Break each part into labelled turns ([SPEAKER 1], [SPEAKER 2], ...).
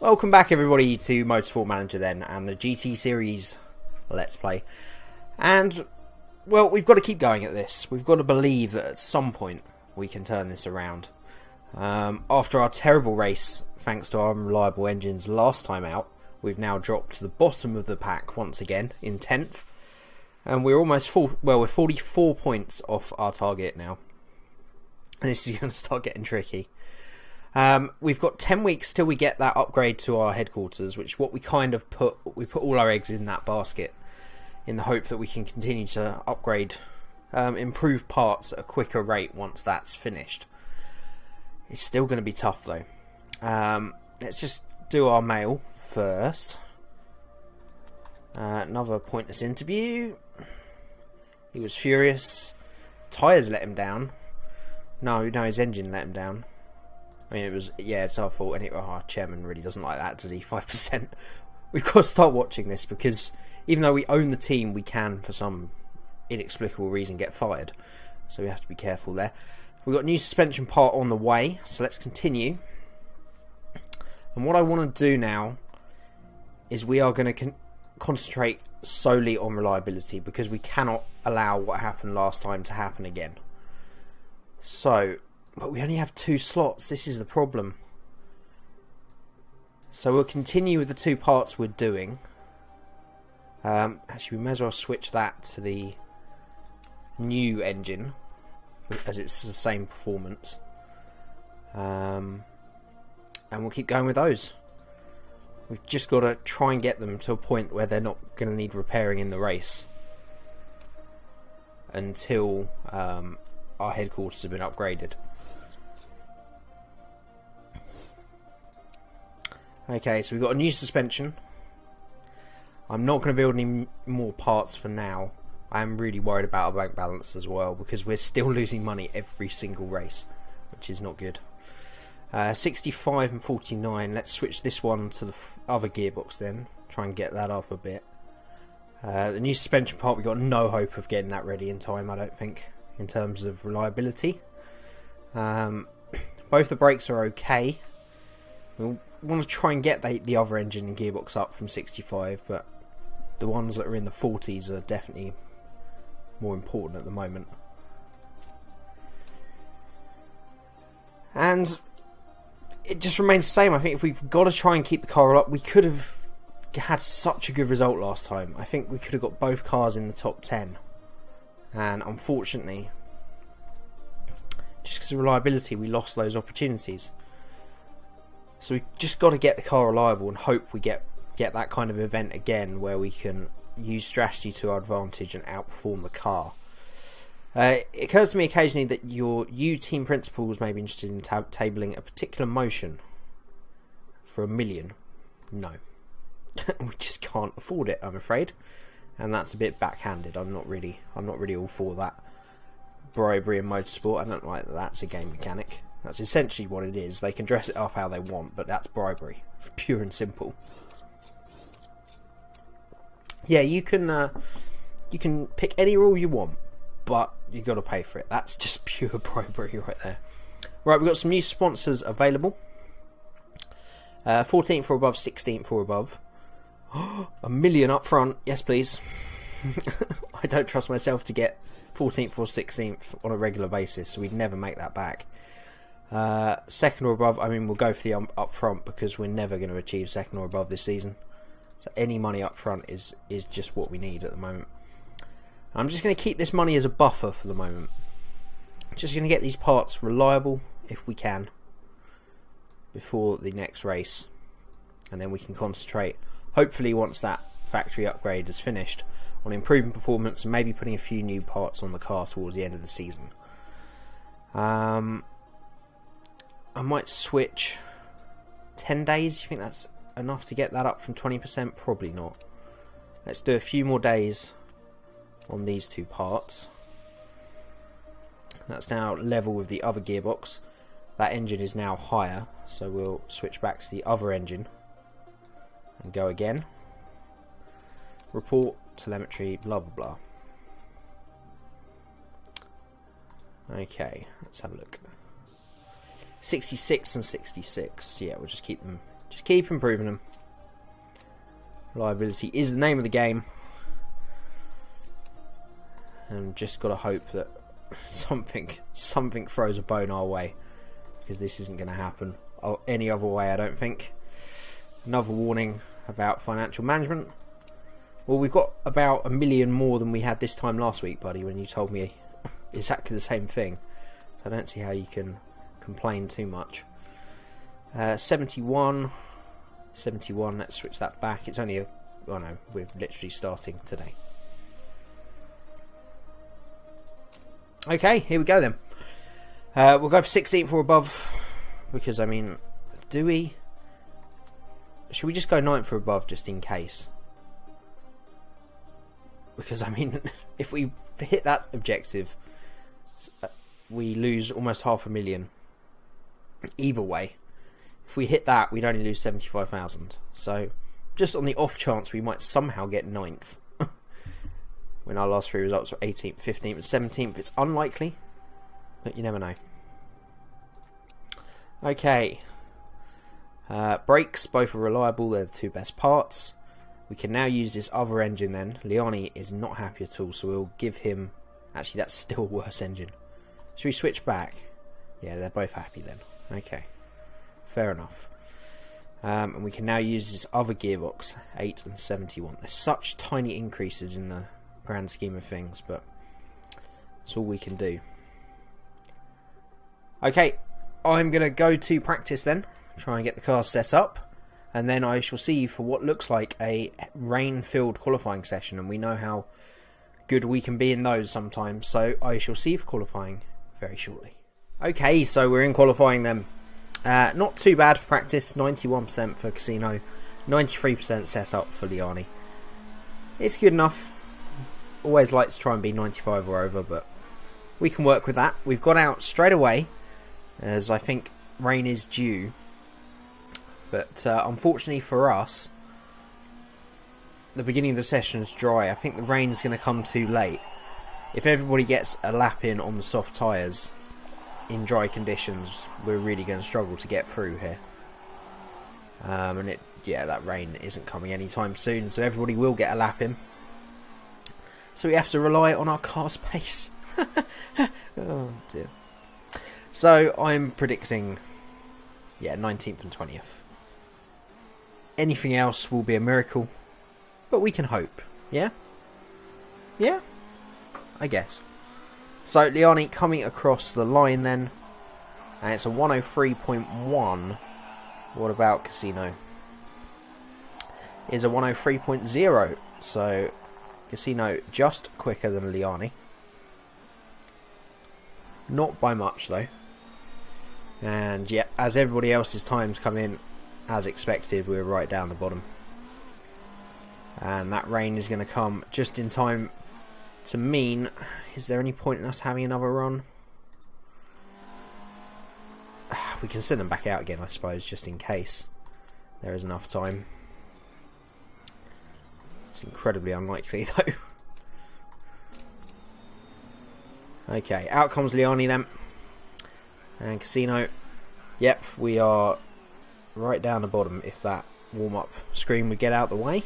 [SPEAKER 1] Welcome back everybody to Motorsport Manager then, and the GT series Let's Play. And, well, we've got to keep going at this. We've got to believe that at some point we can turn this around. After our terrible race, thanks to our unreliable engines last time out, we've now dropped to the bottom of the pack once again, in 10th. And we're almost we're 44 points off our target now. And this is going to start getting tricky. We've got 10 weeks till we get that upgrade to our headquarters, which what we kind of put all our eggs in that basket in the hope that we can continue to upgrade, improve parts at a quicker rate once that's finished. It's still going to be tough though. Let's just do our mail first. Another pointless interview. He was furious. Tyres let him down. No, his engine let him down. I mean, it's our fault, and our chairman really doesn't like that, does he? 5%. We've got to start watching this, because even though we own the team, we can, for some inexplicable reason, get fired. So we have to be careful there. We've got a new suspension part on the way, so let's continue. And what I want to do now is we are going to concentrate solely on reliability, because we cannot allow what happened last time to happen again. So, but we only have 2 slots, this is the problem. So we'll continue with the 2 parts we're doing. Actually, we may as well switch that to the new engine, as it's the same performance. And we'll keep going with those. We've just got to try and get them to a point where they're not going to need repairing in the race until our headquarters have been upgraded. Okay, so we've got a new suspension. I'm not going to build any more parts for now. I am really worried about our bank balance as well, because we're still losing money every single race, which is not good. 65 and 49. Let's switch this one to the other gearbox then. Try and get that up a bit. The new suspension part, we've got no hope of getting that ready in time, I don't think, in terms of reliability. Both the brakes are okay. We'll want to try and get the other engine and gearbox up from 65, but the ones that are in the 40s are definitely more important at the moment. And it just remains the same. I think if we've got to try and keep the car up, we could have had such a good result last time. I think we could have got both cars in the top 10, and unfortunately, just because of reliability, we lost those opportunities. So we've just got to get the car reliable and hope we get that kind of event again where we can use strategy to our advantage and outperform the car. It occurs to me occasionally that you team principals may be interested in tabling a particular motion for $1 million. No. We just can't afford it, I'm afraid. And that's a bit backhanded. I'm not really all for that. Bribery in motorsport, I don't like that. That's a game mechanic. That's essentially what it is. They can dress it up how they want, but that's bribery, pure and simple. Yeah, you can pick any rule you want, but you got to pay for it. That's just pure bribery right there. Right, we've got some new sponsors available. 14th or above, 16th or above. $1 million up front, yes please. I don't trust myself to get 14th or 16th on a regular basis, so we'd never make that back. Second or above, I mean, we'll go for the up front, because we're never going to achieve second or above this season. So any money up front is just what we need at the moment. I'm just going to keep this money as a buffer for the moment. Just going to get these parts reliable if we can before the next race, and then we can concentrate, hopefully once that factory upgrade is finished, on improving performance and maybe putting a few new parts on the car towards the end of the season. I might switch 10 days. You think that's enough to get that up from 20%? Probably not. Let's do a few more days on these 2 parts. That's now level with the other gearbox. That engine is now higher, so we'll switch back to the other engine and go again. Report, telemetry, blah blah blah. Okay, let's have a look. 66 and 66. Yeah, we'll just keep them Just keep improving them. Reliability is the name of the game. And just got to hope that something throws a bone our way. Because this isn't going to happen any other way, I don't think. Another warning about financial management. Well, we've got about 1 million more than we had this time last week, buddy, when you told me exactly the same thing. So I don't see how you can complain too much. 71, let's switch that back. It's only oh no, we're literally starting today. Okay, here we go then. We'll go for 16th or above, because I mean, do we? Should we just go 9th or above just in case? Because I mean, if we hit that objective, we lose almost 500,000. Either way, if we hit that, we'd only lose 75,000. So, just on the off chance we might somehow get 9th, when our last 3 results were 18th, 15th, and 17th, it's unlikely, but you never know. Okay, brakes, both are reliable. They're the 2 best parts. We can now use this other engine then. Liani is not happy at all, so we'll give him... Actually, that's still a worse engine. Should we switch back? Yeah, they're both happy then. Okay, fair enough. And we can now use this other gearbox, 8 and 71. There's such tiny increases in the grand scheme of things, but that's all we can do. Okay, I'm going to go to practice then. Try and get the car set up. And then I shall see you for what looks like a rain-filled qualifying session. And we know how good we can be in those sometimes. So I shall see you for qualifying very shortly. Okay, so we're in qualifying then. Not too bad for practice. 91% for Casino. 93% set up for Liani. It's good enough. Always like to try and be 95 or over, but we can work with that. We've got out straight away, as I think rain is due. But unfortunately for us, the beginning of the session is dry. I think the rain is going to come too late. If everybody gets a lap in on the soft tyres in dry conditions, we're really going to struggle to get through here. And that rain isn't coming anytime soon, so everybody will get a lap in. So we have to rely on our car's pace. Oh dear. So I'm predicting, 19th and 20th. Anything else will be a miracle, but we can hope. Yeah? Yeah? I guess. So Liani coming across the line then, and it's a 103.1. What about Casino? Is a 103.0, so Casino just quicker than Liani. Not by much though. And yeah, as everybody else's times come in, as expected, we're right down the bottom. And that rain is going to come just in time to mean, is there any point in us having another run? We can send them back out again, I suppose, just in case there is enough time. It's incredibly unlikely though. Okay, out comes Liani then. And Casino. Yep, we are right down the bottom if that warm-up screen would get out the way.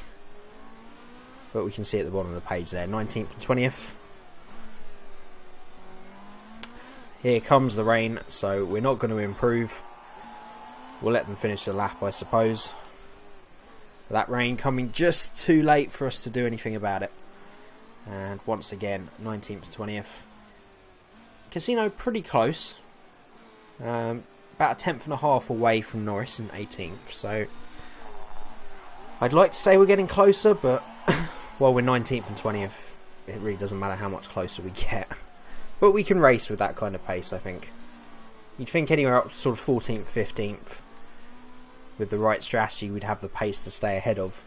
[SPEAKER 1] But we can see at the bottom of the page there, 19th and 20th. Here comes the rain, so we're not going to improve. We'll let them finish the lap, I suppose. That rain coming just too late for us to do anything about it. And once again, 19th and 20th. Casino pretty close. About a tenth and a half away from Norris in 18th, so I'd like to say we're getting closer, but while we're 19th and 20th, it really doesn't matter how much closer we get. But we can race with that kind of pace, I think. You'd think anywhere up to sort of 14th, 15th, with the right strategy, we'd have the pace to stay ahead of.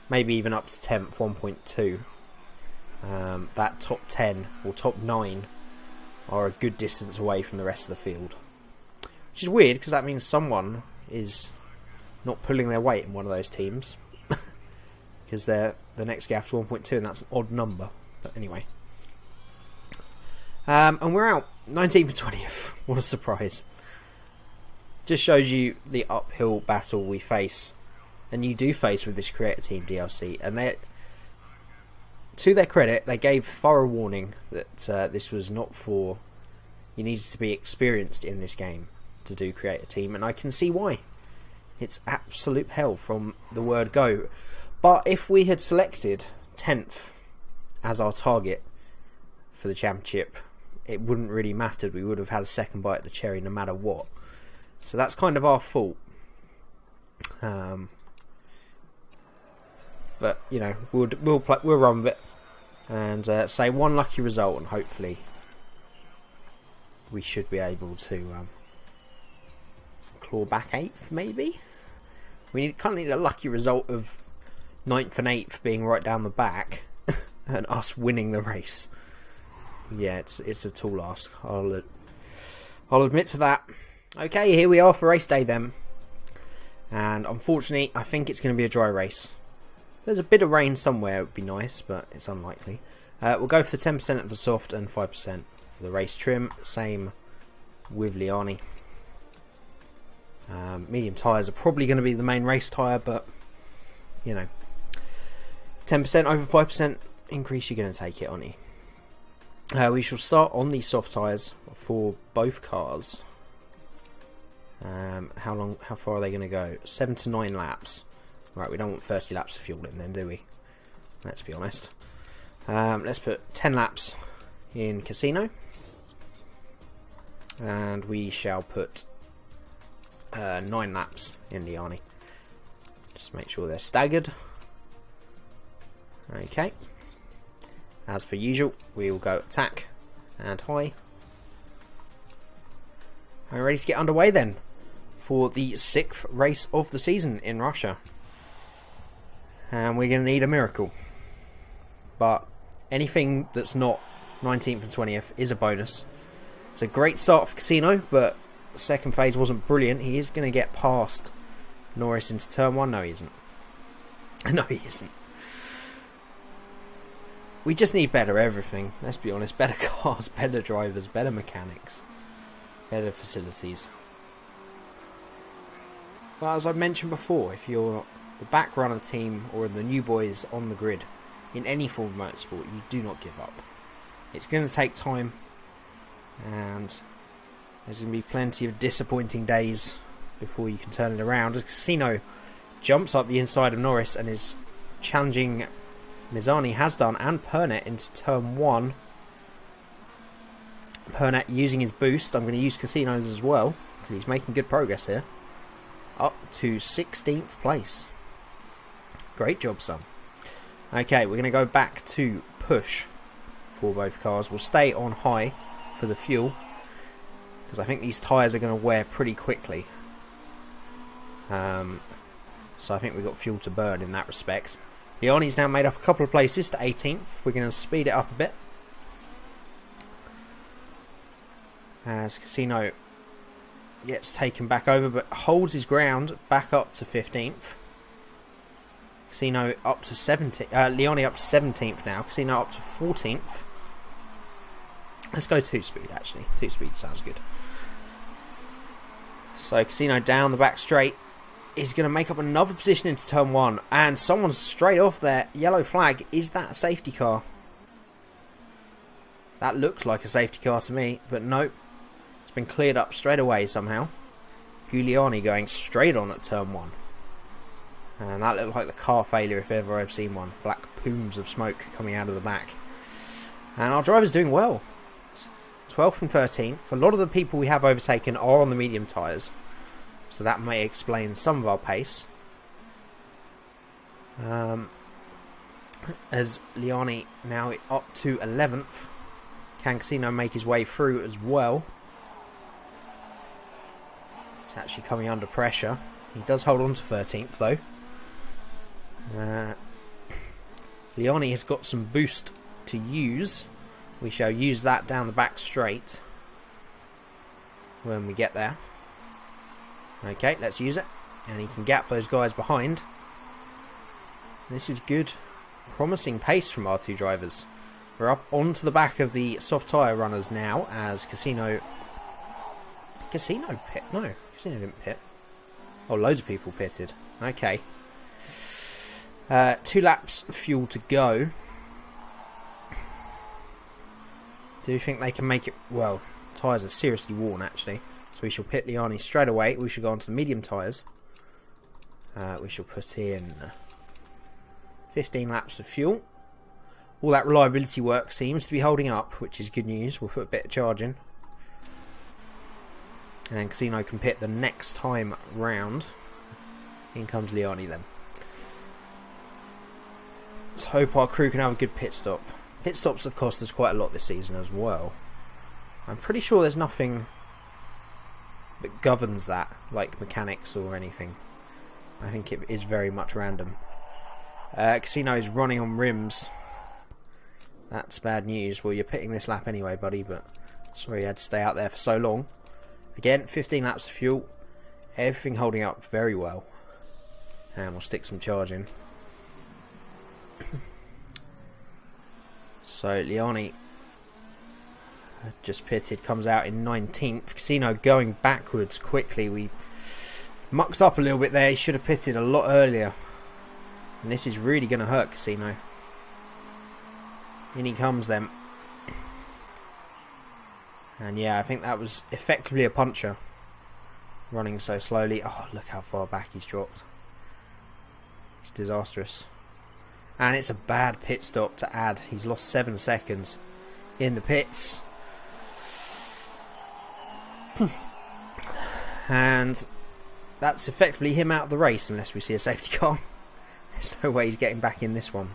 [SPEAKER 1] Maybe even up to 10th, 1.2. That top 10 or top 9 are a good distance away from the rest of the field. Which is weird, because that means someone is not pulling their weight in one of those teams. Because the next gap is 1.2, and that's an odd number. But anyway. And we're out. 19th and 20th. What a surprise. Just shows you the uphill battle we face, and you do face with this Creator Team DLC. And they, to their credit, they gave thorough warning that this was not for... You needed to be experienced in this game to do Creator Team, and I can see why. It's absolute hell from the word go. But if we had selected 10th as our target for the championship, it wouldn't really matter. We would have had a second bite at the cherry no matter what. So that's kind of our fault. But you know, we'll run with it and say one lucky result, and hopefully we should be able to claw back 8th. Maybe we kind of need a lucky result of 9th and 8th being right down the back, and us winning the race. Yeah, it's a tall ask. I'll admit to that. Okay, here we are for race day then. And unfortunately, I think it's going to be a dry race. There's a bit of rain somewhere, it would be nice, but it's unlikely. We'll go for the 10% of the soft and 5% for the race trim. Same with Liani. Medium tyres are probably going to be the main race tyre, but you know, 10% over 5% increase, you're going to take it, aren't you? We shall start on the soft tyres for both cars. How far are they going to go? 7 to 9 laps. Right, we don't want 30 laps of fuel in then, do we? Let's be honest. Let's put 10 laps in Casino. And we shall put 9 laps in Liani. Just make sure they're staggered. Okay. As per usual, we will go attack and high. I'm ready to get underway then for the 6th race of the season in Russia. And we're going to need a miracle. But anything that's not 19th and 20th is a bonus. It's a great start for Casino, but the second phase wasn't brilliant. He is going to get past Norris into turn 1. No, he isn't. No, he isn't. We just need better everything, let's be honest. Better cars, better drivers, better mechanics, better facilities. But as I mentioned before, if you're the back runner team or the new boys on the grid in any form of motorsport, you do not give up. It's going to take time, and there's going to be plenty of disappointing days before you can turn it around. As Casino jumps up the inside of Norris and is challenging Mizani, has done, and Pernet into turn 1. Pernet using his boost. I'm going to use Casino's as well, because he's making good progress here. Up to 16th place. Great job, son. Okay, we're going to go back to push for both cars. We'll stay on high for the fuel, because I think these tyres are going to wear pretty quickly. So I think we've got fuel to burn in that respect. Liani's now made up a couple of places to 18th. We're going to speed it up a bit. As Casino gets taken back over, but holds his ground back up to 15th. Casino up to 17th. Liani up to 17th now. Casino up to 14th. Let's go 2-speed actually. 2-speed sounds good. So Casino down the back straight is going to make up another position into turn 1, and someone's straight off there. Yellow flag. Is that a safety car? That looks like a safety car to me, but nope. It's been cleared up straight away somehow. Giuliani going straight on at turn 1. And that looked like the car failure if ever I've seen one. Black plumes of smoke coming out of the back. And our driver's doing well. 12th and 13th. A lot of the people we have overtaken are on the medium tyres, so that may explain some of our pace. As Liani now up to 11th. Can Casino make his way through as well? He's actually coming under pressure. He does hold on to 13th though. Liani has got some boost to use. We shall use that down the back straight when we get there. Okay, let's use it. And he can gap those guys behind. This is good, promising pace from our two drivers. We're up onto the back of the soft tyre runners now, as Casino Casino pit? No, Casino didn't pit. Oh, loads of people pitted. Okay. 2 laps fuel to go. Do you think they can make it? Well, tyres are seriously worn actually. So we shall pit Liani straight away. We shall go on to the medium tyres. We shall put in 15 laps of fuel. All that reliability work seems to be holding up, which is good news. We'll put a bit of charge in. And Casino can pit the next time round. In comes Liani then. Let's hope our crew can have a good pit stop. Pit stops have cost us quite a lot this season as well. I'm pretty sure there's nothing that governs that, like mechanics or anything. I think it is very much random. Casino is running on rims. That's bad news. Well, you're pitting this lap anyway, buddy, but sorry you had to stay out there for so long. Again, 15 laps of fuel. Everything holding up very well. And we'll stick some charge in. So, Liani just pitted, comes out in 19th. Casino going backwards quickly. We mucked up a little bit there. He should have pitted a lot earlier. And this is really going to hurt Casino. In he comes then. And yeah, I think that was effectively a puncher. Running so slowly. Oh, look how far back he's dropped. It's disastrous. And it's a bad pit stop to add. He's lost 7 seconds in the pits. And that's effectively him out of the race unless we see a safety car. There's no way he's getting back in this one.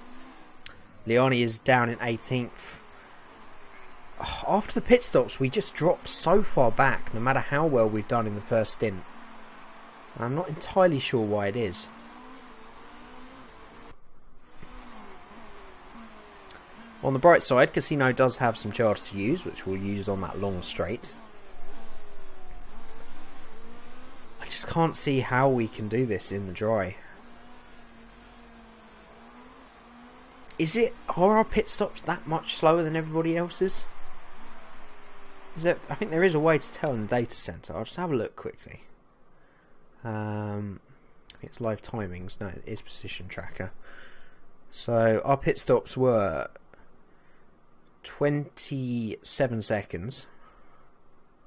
[SPEAKER 1] Liani is down in 18th. After the pit stops, we just drop so far back, no matter how well we've done in the first stint. I'm not entirely sure why it is. On the bright side, Casino does have some charge to use, which we'll use on that long straight. I just can't see how we can do this in the dry. Are our pit stops that much slower than everybody else's? I think there is a way to tell in the data center. I'll just have a look quickly. I think it's live timings. No, it is position tracker. So our pit stops were 27 seconds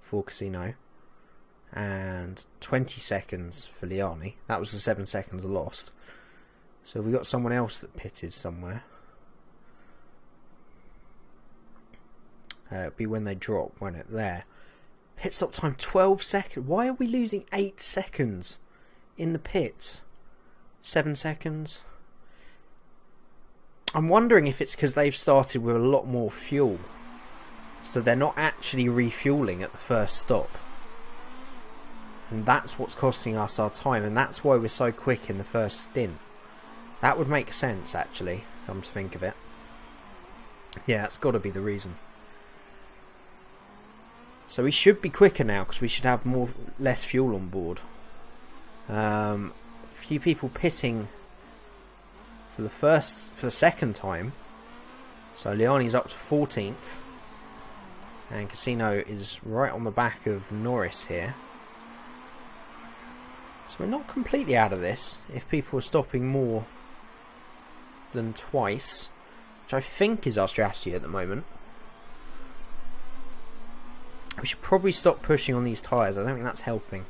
[SPEAKER 1] for Casino and 20 seconds for Liani. That was the 7 seconds lost. So we got someone else that pitted somewhere. It'll be when they drop, won't it? There. Pit stop time 12 seconds. Why are we losing 8 seconds in the pits? 7 seconds. I'm wondering if it's because they've started with a lot more fuel. So they're not actually refueling at the first stop. And that's what's costing us our time. And that's why we're so quick in the first stint. That would make sense, actually, come to think of it. Yeah, it's got to be the reason. So we should be quicker now because we should have less fuel on board. A few people pitting for the second time. So Liani's up to 14th, and Casino is right on the back of Norris here. So we're not completely out of this if people are stopping more than twice, which I think is our strategy at the moment. We should probably stop pushing on these tyres. I don't think that's helping.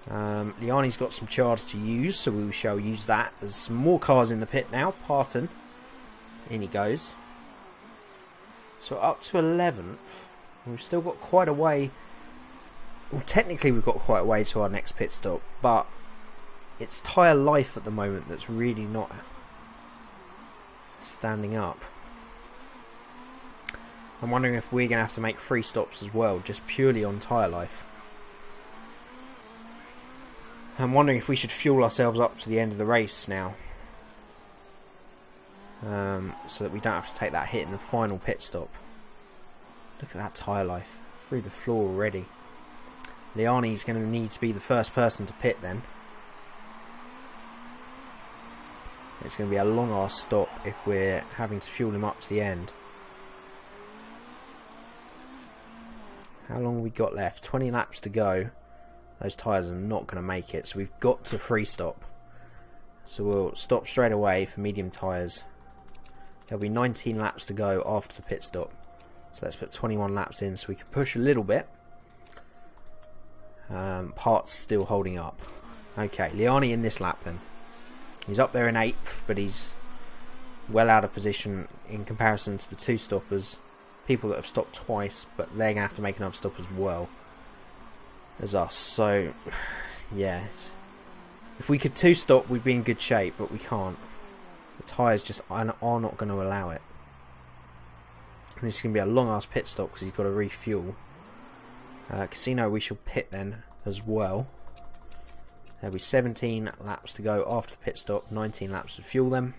[SPEAKER 1] Liani's got some charge to use, so we shall use that. There's some more cars in the pit now. Parton. In he goes. So up to 11th. We've still got quite a way. Well, technically we've got quite a way to our next pit stop, but it's tyre life at the moment that's really not standing up. I'm wondering if we're going to have to make 3 stops as well, just purely on tyre life. I'm wondering if we should fuel ourselves up to the end of the race now. So that we don't have to take that hit in the final pit stop. Look at that tyre life. Through the floor already. Liani's going to need to be the first person to pit then. It's going to be a long ass stop if we're having to fuel him up to the end. How long have we got left? 20 laps to go. Those tyres are not going to make it, so we've got to free stop. So we'll stop straight away for medium tyres. There'll be 19 laps to go after the pit stop. So let's put 21 laps in so we can push a little bit. Parts still holding up. Okay, Liani in this lap then. He's up there in 8th, but he's well out of position in comparison to the two stoppers. People that have stopped twice, but they're going to have to make another stop as well as us. So, yeah. If we could two stop, we'd be in good shape, but we can't. The tyres just are not going to allow it. And this is going to be a long ass pit stop because he's got to refuel. Casino, we shall pit then as well. There'll be 17 laps to go after the pit stop, 19 laps to fuel them,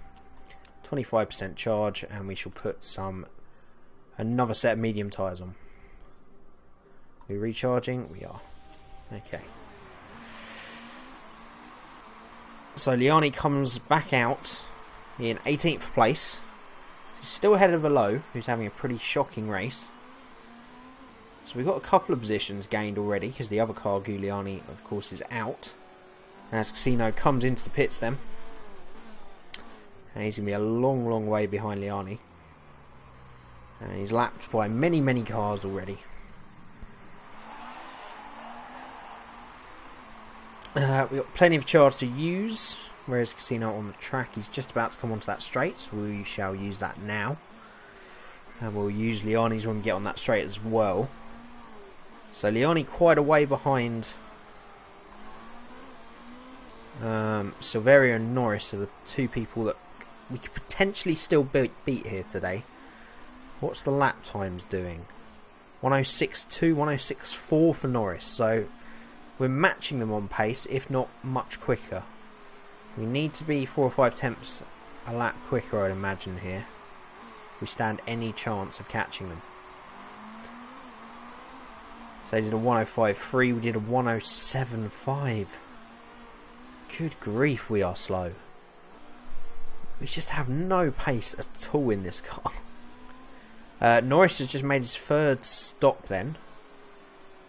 [SPEAKER 1] 25% charge, and we shall put another set of medium tyres on. Are we recharging? We are. Okay. So Liani comes back out in 18th place. He's still ahead of Alo, who's having a pretty shocking race. So we've got a couple of positions gained already, because the other car, Giuliani, of course, is out. As Casino comes into the pits then. And he's going to be a long, long way behind Liani. And he's lapped by many, many cars already. We've got plenty of charge to use. Whereas Casino on the track, he's just about to come onto that straight. So we shall use that now. And we'll use Liani's when we get on that straight as well. So Liani quite a way behind Silverio and Norris are the two people that we could potentially still beat here today. What's the lap times doing? 106.2, 106.4 for Norris. So we're matching them on pace, if not much quicker. We need to be 4 or 5 tenths a lap quicker, I'd imagine, here. We stand any chance of catching them. So they did a 105.3, we did a 107.5. Good grief, we are slow. We just have no pace at all in this car. Norris has just made his third stop then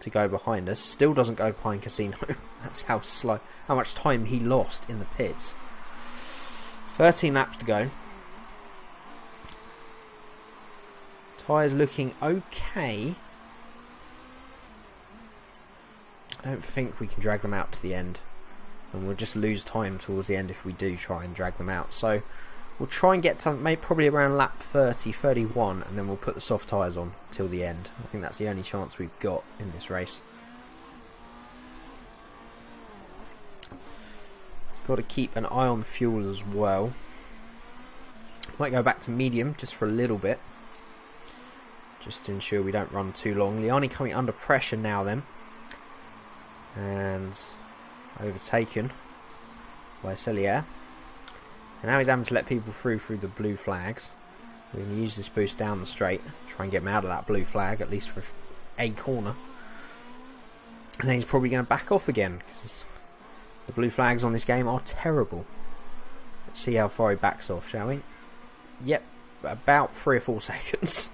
[SPEAKER 1] to go behind us. Still doesn't go behind Casino. That's how slow, how much time he lost in the pits. 13 laps to go. Tyres looking okay. I don't think we can drag them out to the end. And we'll just lose time towards the end if we do try and drag them out. So we'll try and get to maybe probably around lap 30, 31, and then we'll put the soft tyres on till the end. I think that's the only chance we've got in this race. Got to keep an eye on the fuel as well. Might go back to medium just for a little bit, just to ensure we don't run too long. Liani coming under pressure now then, and overtaken by Cellier. And now he's having to let people through the blue flags. We're going to use this boost down the straight, try and get him out of that blue flag, at least for a corner. And then he's probably going to back off again, because the blue flags on this game are terrible. Let's see how far he backs off, shall we? Yep, about 3 or 4 seconds.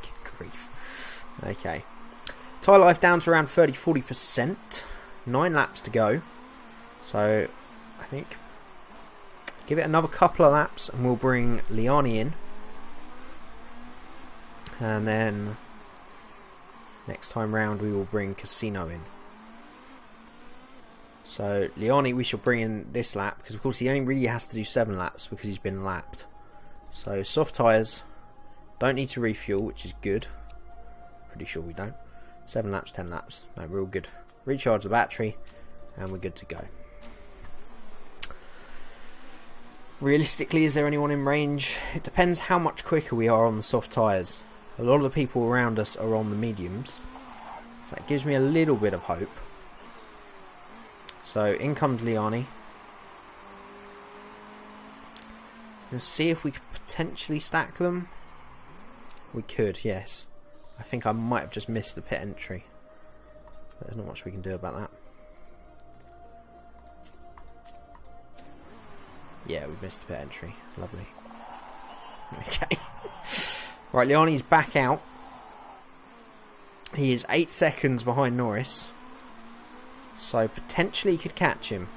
[SPEAKER 1] Good grief. Okay. Tyre life down to around 30-40%. 9 laps to go. So, I think give it another couple of laps and we'll bring Liani in. And then next time round we will bring Casino in. So Liani we shall bring in this lap, because of course he only really has to do 7 laps because he's been lapped. So soft tyres, don't need to refuel, which is good. Pretty sure we don't. 7 laps, 10 laps, no, we're all good. Recharge the battery and we're good to go. Realistically, is there anyone in range? It depends how much quicker we are on the soft tyres. A lot of the people around us are on the mediums, so that gives me a little bit of hope. So in comes Liani. Let's see if we could potentially stack them. We could, yes. I think I might have just missed the pit entry. But there's not much we can do about that. Yeah, we missed the pit entry. Lovely. Okay. Right, Liani's back out. He is 8 seconds behind Norris, so potentially could catch him.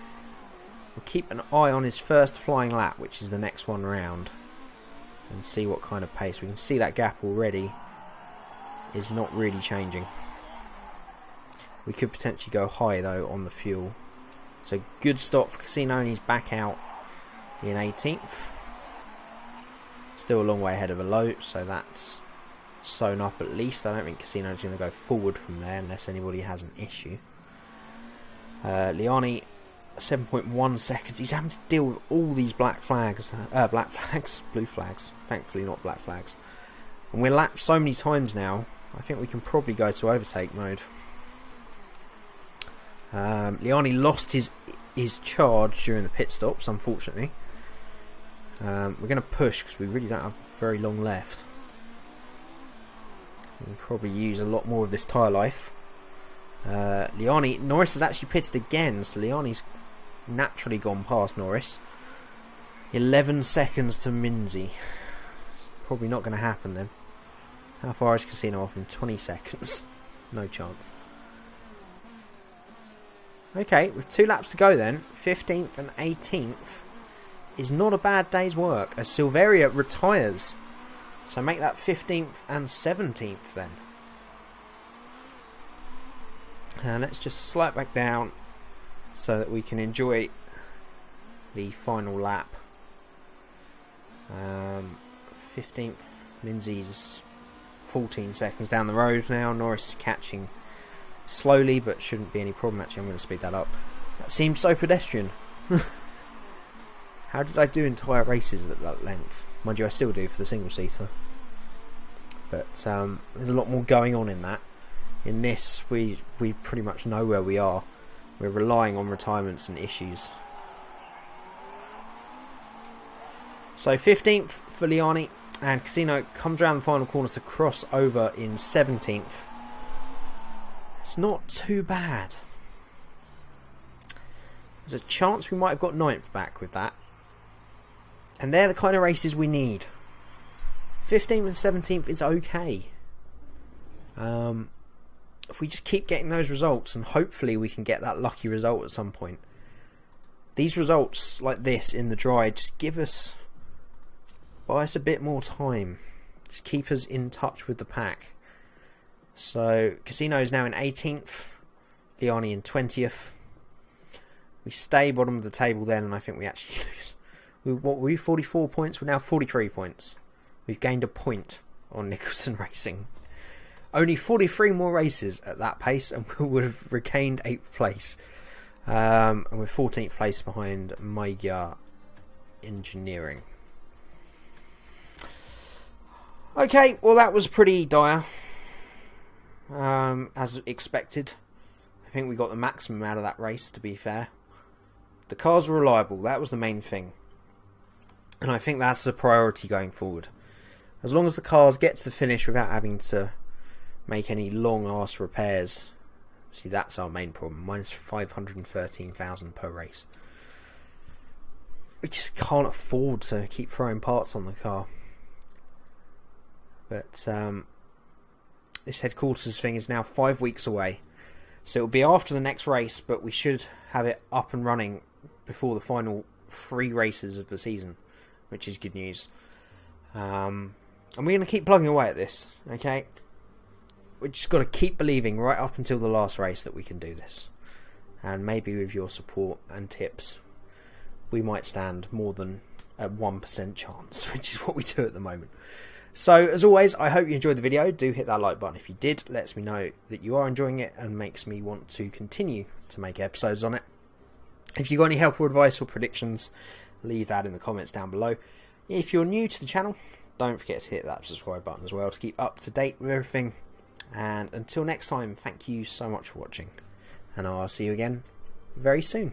[SPEAKER 1] We'll keep an eye on his first flying lap, which is the next one round, and see what kind of pace. We can see that gap already is not really changing. We could potentially go high though on the fuel. So good stop for Casino, and he's back out in 18th. Still a long way ahead of Alot, so that's sewn up at least. I don't think Casino's going to go forward from there unless anybody has an issue. Liani, 7.1 seconds. He's having to deal with all these blue flags. Thankfully not black flags. And we're lapped so many times now, I think we can probably go to overtake mode. Liani lost his charge during the pit stops, unfortunately. We're going to push because we really don't have very long left. We'll probably use a lot more of this tyre life. Norris has actually pitted again, so Liani's naturally gone past Norris. 11 seconds to Minzy. It's probably not going to happen then. How far is Casino off him? 20 seconds. No chance. Okay, with 2 laps to go then, 15th and 18th is not a bad day's work as Silveria retires. So make that 15th and 17th then. And let's just slide back down so that we can enjoy the final lap. 15th, Minzy's 14 seconds down the road now. Norris is catching slowly, but shouldn't be any problem. Actually, I'm going to speed that up. That seems so pedestrian. How did I do in tyre races at that length? Mind you, I still do for the single-seater. But there's a lot more going on in that. In this, we pretty much know where we are. We're relying on retirements and issues. So 15th for Liani, and Casino comes around the final corner to cross over in 17th. It's not too bad. There's a chance we might have got 9th back with that. And they're the kind of races we need. 15th and 17th is okay. If we just keep getting those results, and hopefully we can get that lucky result at some point. These results like this in the dry just buy us a bit more time. Just keep us in touch with the pack. So Casino is now in 18th, Liani in 20th. We stay bottom of the table then, and I think we actually lose. What were we, 44 points? We're now 43 points. We've gained a point on Nicholson Racing. Only 43 more races at that pace and we would have regained 8th place. And we're 14th place behind Magyar Engineering. Okay, well that was pretty dire. As expected. I think we got the maximum out of that race, to be fair. The cars were reliable, that was the main thing. And I think that's the priority going forward. As long as the cars get to the finish without having to make any long arse repairs. See, that's our main problem. Minus 513,000 per race. We just can't afford to keep throwing parts on the car. But this headquarters thing is now 5 weeks away. So it'll be after the next race, but we should have it up and running before the final 3 races of the season, which is good news. And we're going to keep plugging away at this, okay? We've just got to keep believing right up until the last race that we can do this. And maybe with your support and tips, we might stand more than a 1% chance, which is what we do at the moment. So, as always, I hope you enjoyed the video. Do hit that like button if you did. It lets me know that you are enjoying it and makes me want to continue to make episodes on it. If you've got any helpful advice or predictions, leave that in the comments down below. If you're new to the channel, don't forget to hit that subscribe button as well to keep up to date with everything. And until next time, thank you so much for watching. And I'll see you again very soon.